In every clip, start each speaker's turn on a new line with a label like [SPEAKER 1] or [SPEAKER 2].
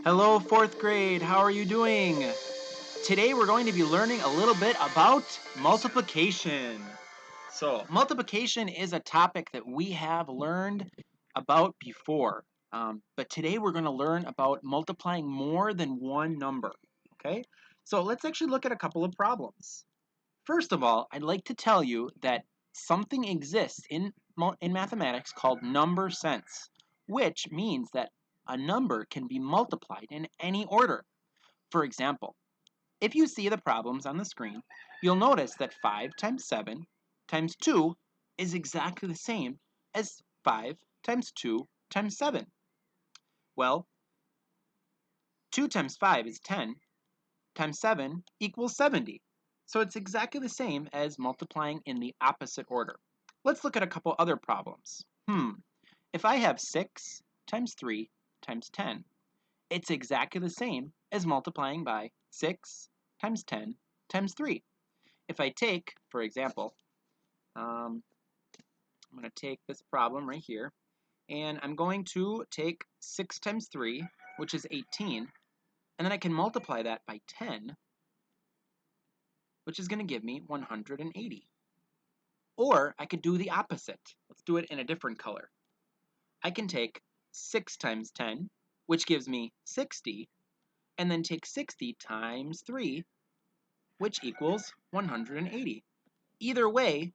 [SPEAKER 1] Hello, fourth grade. How are you doing? Today we're going to be learning a little bit about multiplication. So, multiplication is a topic that we have learned about before. But today we're going to learn about multiplying more than one number. Okay? So, let's actually look at a couple of problems. First of all, I'd like to tell you that something exists in mathematics called number sense, which means that a number can be multiplied in any order. For example, if you see the problems on the screen, you'll notice that 5 times 7 times 2 is exactly the same as 5 times 2 times 7. Well, 2 times 5 is 10, times 7 equals 70. So it's exactly the same as multiplying in the opposite order. Let's look at a couple other problems. If I have 6 times 3 times 10, it's exactly the same as multiplying by 6 times 10 times 3. If I take, for example, I'm going to take this problem right here, and I'm going to take 6 times 3, which is 18, and then I can multiply that by 10, which is going to give me 180. Or I could do the opposite. Let's do it in a different color. I can take 6 times 10, which gives me 60, and then take 60 times 3, which equals 180. Either way,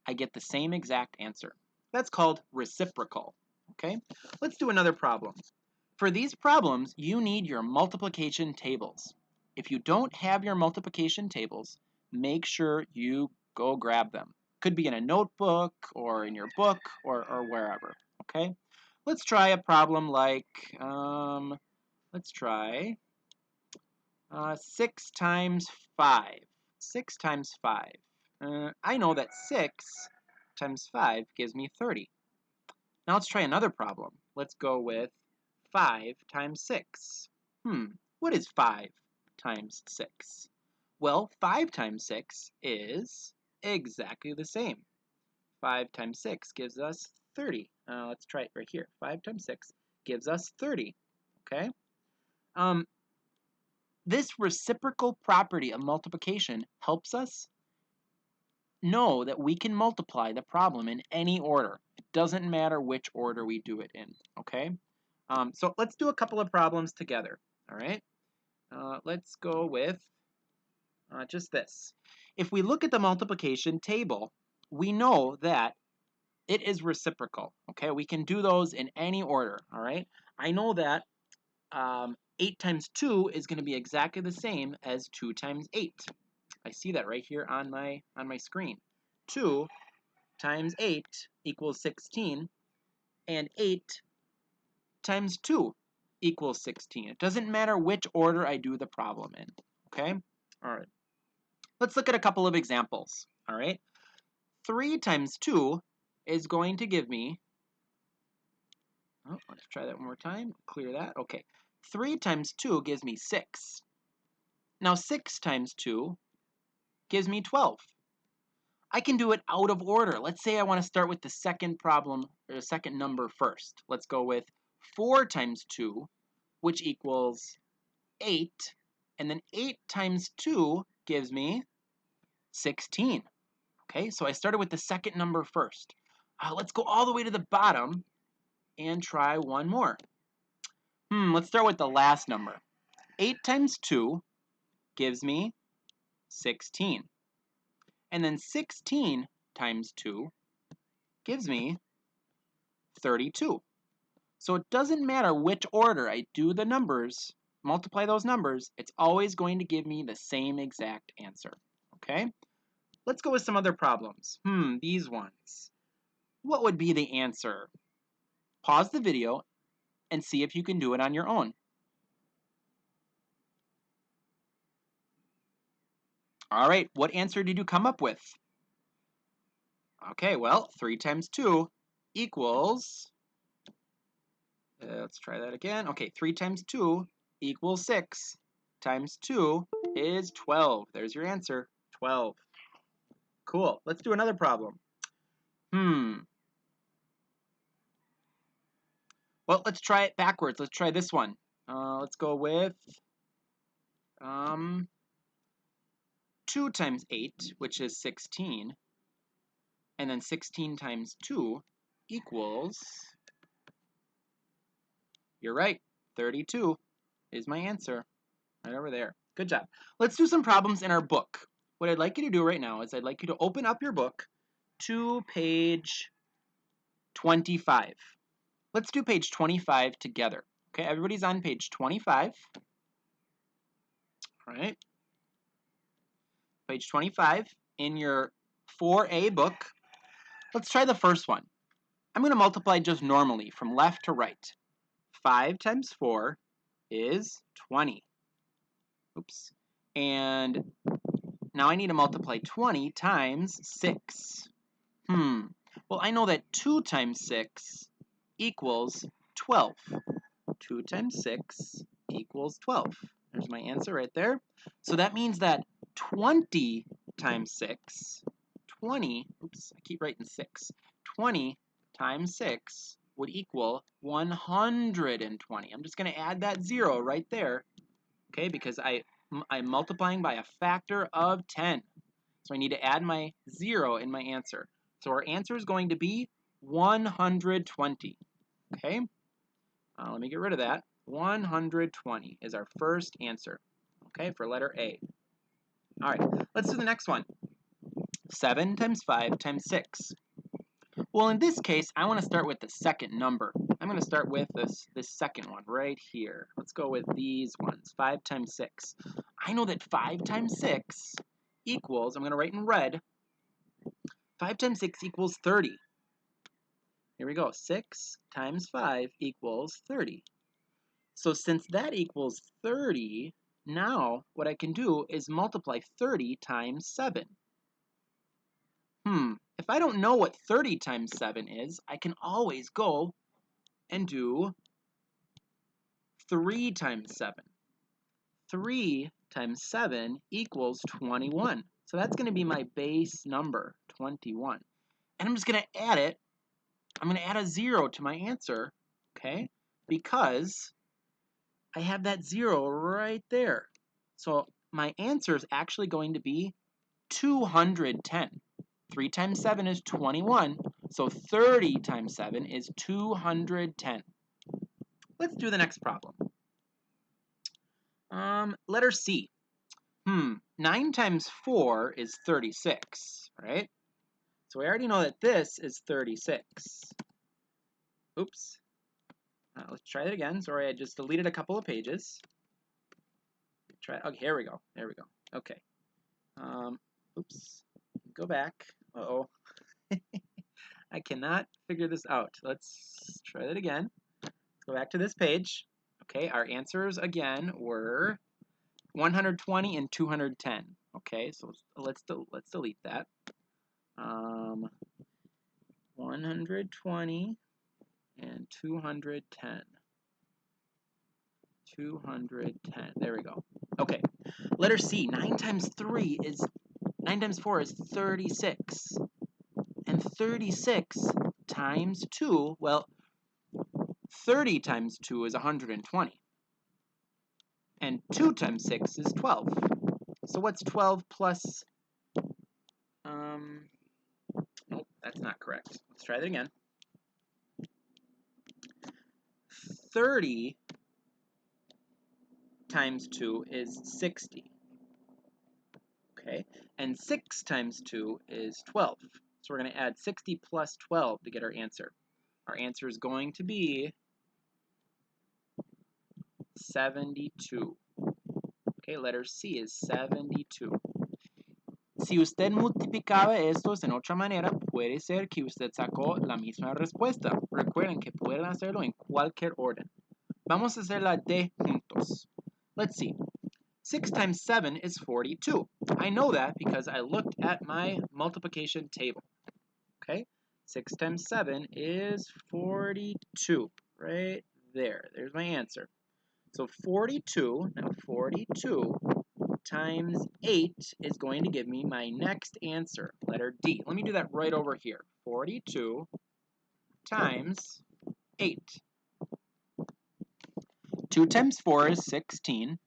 [SPEAKER 1] I get the same exact answer. That's called reciprocal. Okay? Let's do another problem. For these problems, you need your multiplication tables. If you don't have your multiplication tables, make sure you go grab them. Could be in a notebook or in your book or wherever. Okay? Let's try a problem like, let's try 6 times 5. 6 times 5. I know that 6 times 5 gives me 30. Now let's try another problem. Let's go with 5 times 6. What is 5 times 6? Well, 5 times 6 is exactly the same. 5 times 6 gives us 30. Let's try it right here. 5 times 6 gives us 30. Okay? This reciprocal property of multiplication helps us know that we can multiply the problem in any order. It doesn't matter which order we do it in, okay? So let's do a couple of problems together, all right? Let's go with just this. If we look at the multiplication table, we know that it is reciprocal, okay? We can do those in any order, all right? I know that 8 times 2 is going to be exactly the same as 2 times 8. I see that right here on my screen. 2 times 8 equals 16, and 8 times 2 equals 16. It doesn't matter which order I do the problem in, okay? All right. Let's look at a couple of examples, all right? 3 times 2 is going to give me, let's try that one more time, clear that, okay. 3 times 2 gives me 6. Now 6 times 2 gives me 12. I can do it out of order. Let's say I want to start with the second problem, or the second number first. Let's go with 4 times 2, which equals 8. And then 8 times 2 gives me 16. Okay, so I started with the second number first. Let's go all the way to the bottom and try one more. Let's start with the last number. 8 times 2 gives me 16. And then 16 times 2 gives me 32. So it doesn't matter which order I do the numbers, multiply those numbers, it's always going to give me the same exact answer. Okay? Let's go with some other problems. These ones. What would be the answer? Pause the video and see if you can do it on your own. All right, what answer did you come up with? Okay, well, 3 times 2 equals, let's try that again. Okay, 3 times 2 equals 6. Times 2 is 12. There's your answer, 12. Cool, let's do another problem. Well, let's try it backwards. Let's try this one. Let's go with 2 times 8, which is 16. And then 16 times 2 equals, you're right, 32 is my answer. Right over there. Good job. Let's do some problems in our book. What I'd like you to do right now is I'd like you to open up your book to page 25. Let's do page 25 together. Okay, everybody's on page 25. All right. Page 25 in your 4A book. Let's try the first one. I'm going to multiply just normally from left to right. 5 times 4 is 20. Oops. And now I need to multiply 20 times 6. Well, I know that 2 times 6 equals 12. 2 times 6 equals 12. There's my answer right there. So that means that 20 times 6, 20, oops, I keep writing 6. 20 times 6 would equal 120. I'm just going to add that 0 right there, okay, because I'm multiplying by a factor of 10. So I need to add my 0 in my answer. So our answer is going to be 120, okay? Let me get rid of that. 120 is our first answer, okay, for letter A. All right, let's do the next one. 7 times 5 times 6. Well, in this case, I want to start with the second number. I'm going to start with this second one right here. Let's go with these ones, 5 times 6. I know that 5 times 6 equals, I'm going to write in red, 5 times 6 equals 30. Here we go, 6 times 5 equals 30. So since that equals 30, now what I can do is multiply 30 times 7. If I don't know what 30 times 7 is, I can always go and do 3 times 7. 3 times 7 equals 21. So that's going to be my base number, 21. And I'm just going to add it. I'm going to add a 0 to my answer, okay? Because I have that 0 right there. So my answer is actually going to be 210. 3 times 7 is 21, so 30 times 7 is 210. Let's do the next problem. Letter C. 9 times 4 is 36, right? So we already know that this is 36. Oops. Let's try that again. Sorry, I just deleted a couple of pages. Okay, here we go. There we go. Okay. Oops. Go back. Uh-oh. I cannot figure this out. Let's try that again. Let's go back to this page. Okay, our answers again were 120 and 210. Okay, so let's delete that. 120 and 210. 210. There we go. Okay. Letter C. 9 times 4 is 36. And 36 times 2, well, 30 times 2 is 120. And 2 times 6 is 12. So what's 12 plus... Nope, that's not correct. Let's try that again. 30 times 2 is 60. Okay, and 6 times 2 is 12. So we're going to add 60 plus 12 to get our answer. Our answer is going to be 72. Okay, letter C is 72. Si usted multiplicaba estos en otra manera, puede ser que usted sacó la misma respuesta. Recuerden que pueden hacerlo en cualquier orden. Vamos a hacer la D juntos. Let's see. 6 times 7 is 42. I know that because I looked at my multiplication table. Okay? 6 times 7 is 42. Right there. There's my answer. So 42, now 42 times 8 is going to give me my next answer, letter D. Let me do that right over here. 42 times 8. 2 times 4 is 16.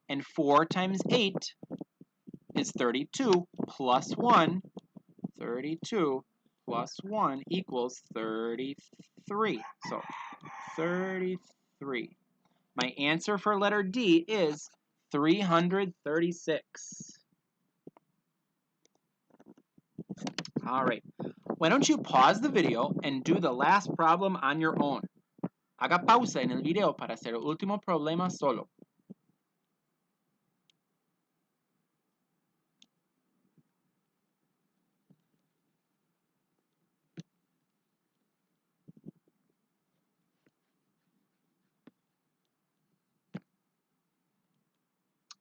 [SPEAKER 1] And 4 times 8 is 32 plus 1. 32 plus 1 equals 33. So 33. My answer for letter D is 336. All right. Why don't you pause the video and do the last problem on your own? Haga pausa en el video para hacer el último problema solo.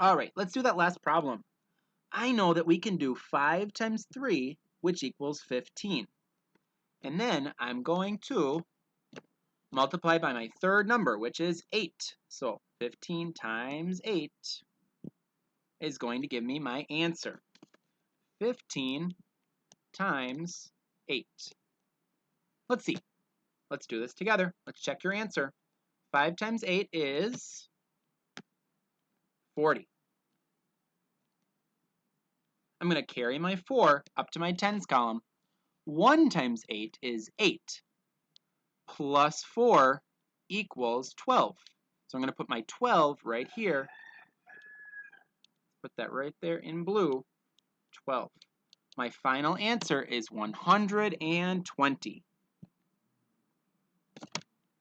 [SPEAKER 1] All right, let's do that last problem. I know that we can do 5 times 3, which equals 15. And then I'm going to multiply by my third number, which is 8. So 15 times 8 is going to give me my answer. 15 times 8. Let's see. Let's do this together. Let's check your answer. 5 times 8 is 40. I'm going to carry my 4 up to my tens column. 1 times 8 is 8. Plus 4 equals 12. So I'm going to put my 12 right here. Put that right there in blue. 12. My final answer is 120.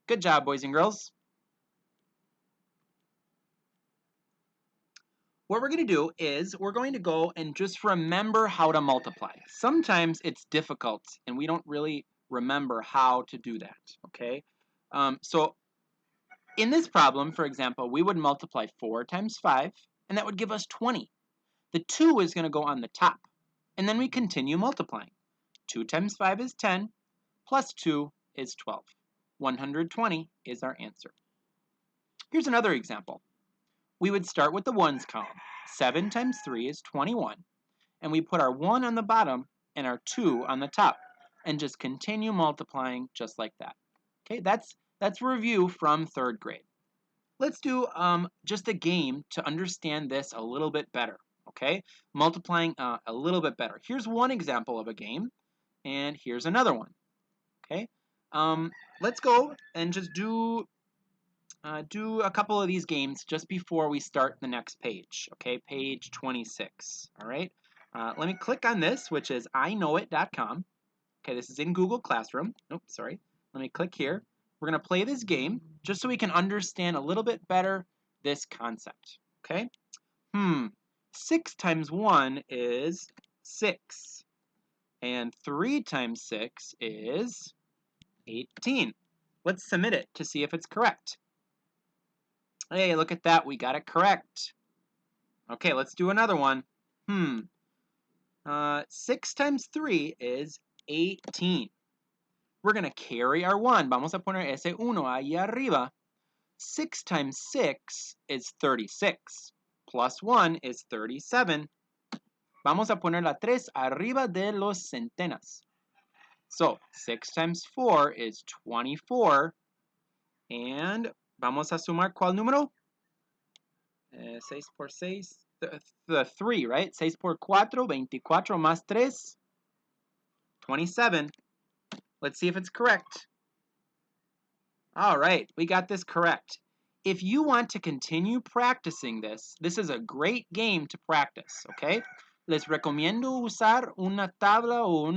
[SPEAKER 1] Good job, boys and girls. What we're going to do is we're going to go and just remember how to multiply. Sometimes it's difficult and we don't really remember how to do that, okay? So in this problem, for example, we would multiply 4 times 5, and that would give us 20. The 2 is going to go on the top, and then we continue multiplying. 2 times 5 is 10, plus 2 is 12. 120 is our answer. Here's another example. We would start with the ones column. 7 times 3 is 21, and we put our 1 on the bottom and our 2 on the top, and just continue multiplying just like that. Okay, that's review from 3rd grade. Let's do just a game to understand this a little bit better, okay? Multiplying a little bit better. Here's one example of a game, and here's another one, okay? Let's go and just do a couple of these games just before we start the next page, okay? Page 26, all right? Let me click on this, which is iknowit.com. Okay, this is in Google Classroom. Oops, sorry. Let me click here. We're going to play this game just so we can understand a little bit better this concept, okay? 6 times 1 is 6. And 3 times 6 is 18. Let's submit it to see if it's correct. Hey, look at that. We got it correct. Okay, let's do another one. 6 times 3 is 18. We're going to carry our 1. Vamos a poner ese 1 ahí arriba. 6 times 6 is 36. Plus 1 is 37. Vamos a poner la 3 arriba de los centenas. So 6 times 4 is 24. And vamos a sumar ¿cuál número? 6 por 6. The 3, right? 6 por 4, 24 más 3, 27. Let's see if it's correct. All right, we got this correct. If you want to continue practicing this is a great game to practice, okay? Les recomiendo usar una tabla o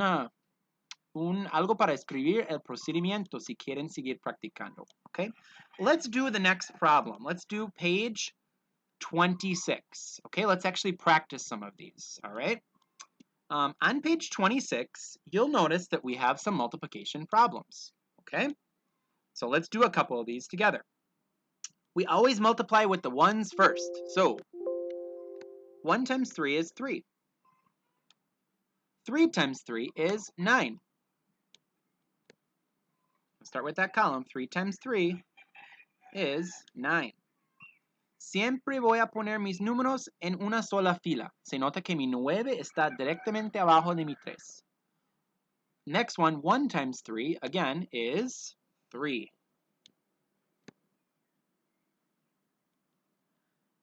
[SPEAKER 1] algo para escribir el procedimiento si quieren seguir practicando, okay? Let's do the next problem. Let's do page 26, okay? Let's actually practice some of these, all right? On page 26, you'll notice that we have some multiplication problems, okay? So let's do a couple of these together. We always multiply with the ones first. So 1 times 3 is 3. 3 times 3 is 9. Let's start with that column. 3 times 3 is 9. Siempre voy a poner mis números en una sola fila. Se nota que mi 9 está directamente abajo de mi 3. Next one, 1 times 3, again, is 3.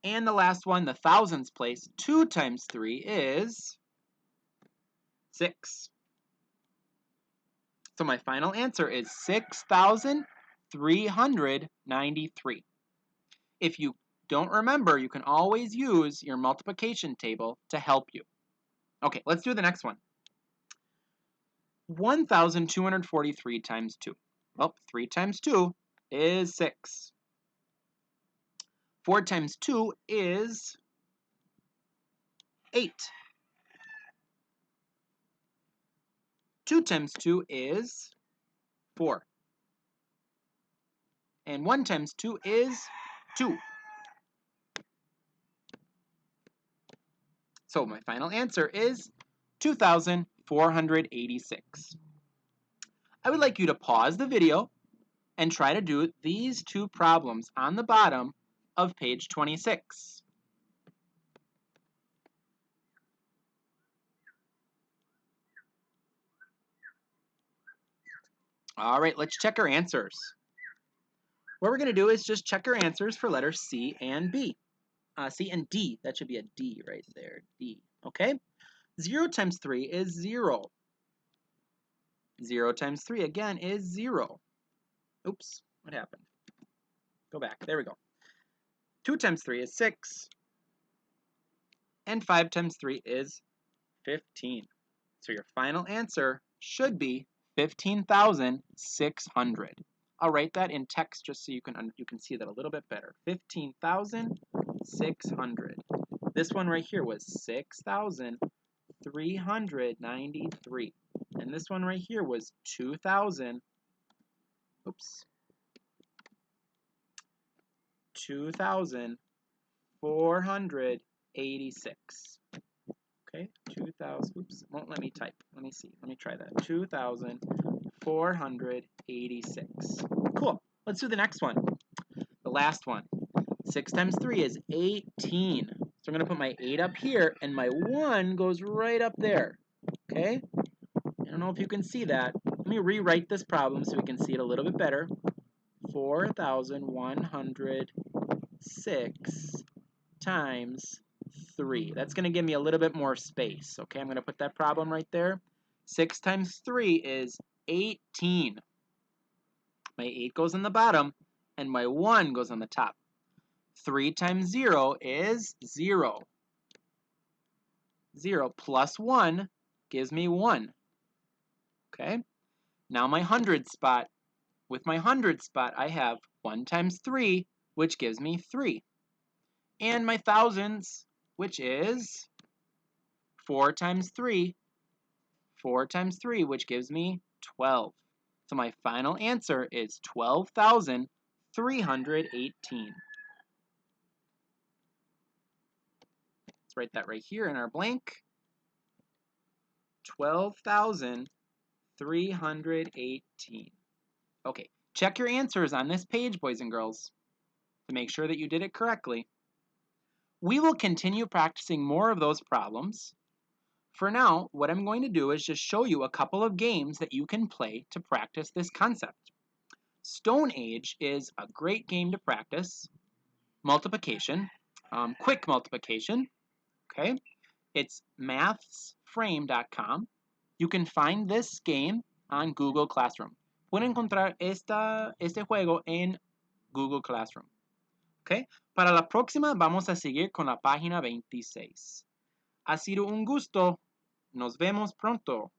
[SPEAKER 1] And the last one, the thousands place, 2 times 3 is 6. So my final answer is 6,393. If you don't remember, you can always use your multiplication table to help you. Okay, let's do the next one. 1,243 times 2. Well, 3 times 2 is 6. 4 times 2 is 8. 2 times 2 is 4. And 1 times 2 is 2. So my final answer is 2,486. I would like you to pause the video and try to do these two problems on the bottom of page 26. All right, let's check our answers. What we're going to do is just check our answers for letters C and B. C and D, that should be a D right there, D, okay? 0 times 3 is 0. 0 times 3, again, is 0. Oops, what happened? Go back, there we go. 2 times 3 is 6. And 5 times 3 is 15. So your final answer should be 15,600. I'll write that in text just so you can see that a little bit better. 15,600. This one right here was 6,393. And this one right here was 2,486. Okay, 2,000, oops, won't let me type. Let me see, let me try that. 2,486. Cool, let's do the next one. The last one. 6 times 3 is 18. So I'm going to put my 8 up here, and my 1 goes right up there. Okay? I don't know if you can see that. Let me rewrite this problem so we can see it a little bit better. 4,106 times 3. That's going to give me a little bit more space. Okay, I'm going to put that problem right there. 6 times 3 is 18. My 8 goes on the bottom, and my 1 goes on the top. 3 times 0 is 0. 0 plus 1 gives me 1. Okay? Now my 100 spot. With my 100 spot, I have 1 times 3, which gives me 3. And my thousands, which is 4 times 3. 4 times 3, which gives me 12. So my final answer is 12,318. Let's write that right here in our blank. 12,318. Okay, check your answers on this page, boys and girls, to make sure that you did it correctly. We will continue practicing more of those problems. For now, what I'm going to do is just show you a couple of games that you can play to practice this concept. Stone Age is a great game to practice. Multiplication, quick multiplication, okay? It's mathsframe.com. You can find this game on Google Classroom. Pueden encontrar este juego en Google Classroom. Okay? Para la próxima vamos a seguir con la página 26. Ha sido un gusto. Nos vemos pronto.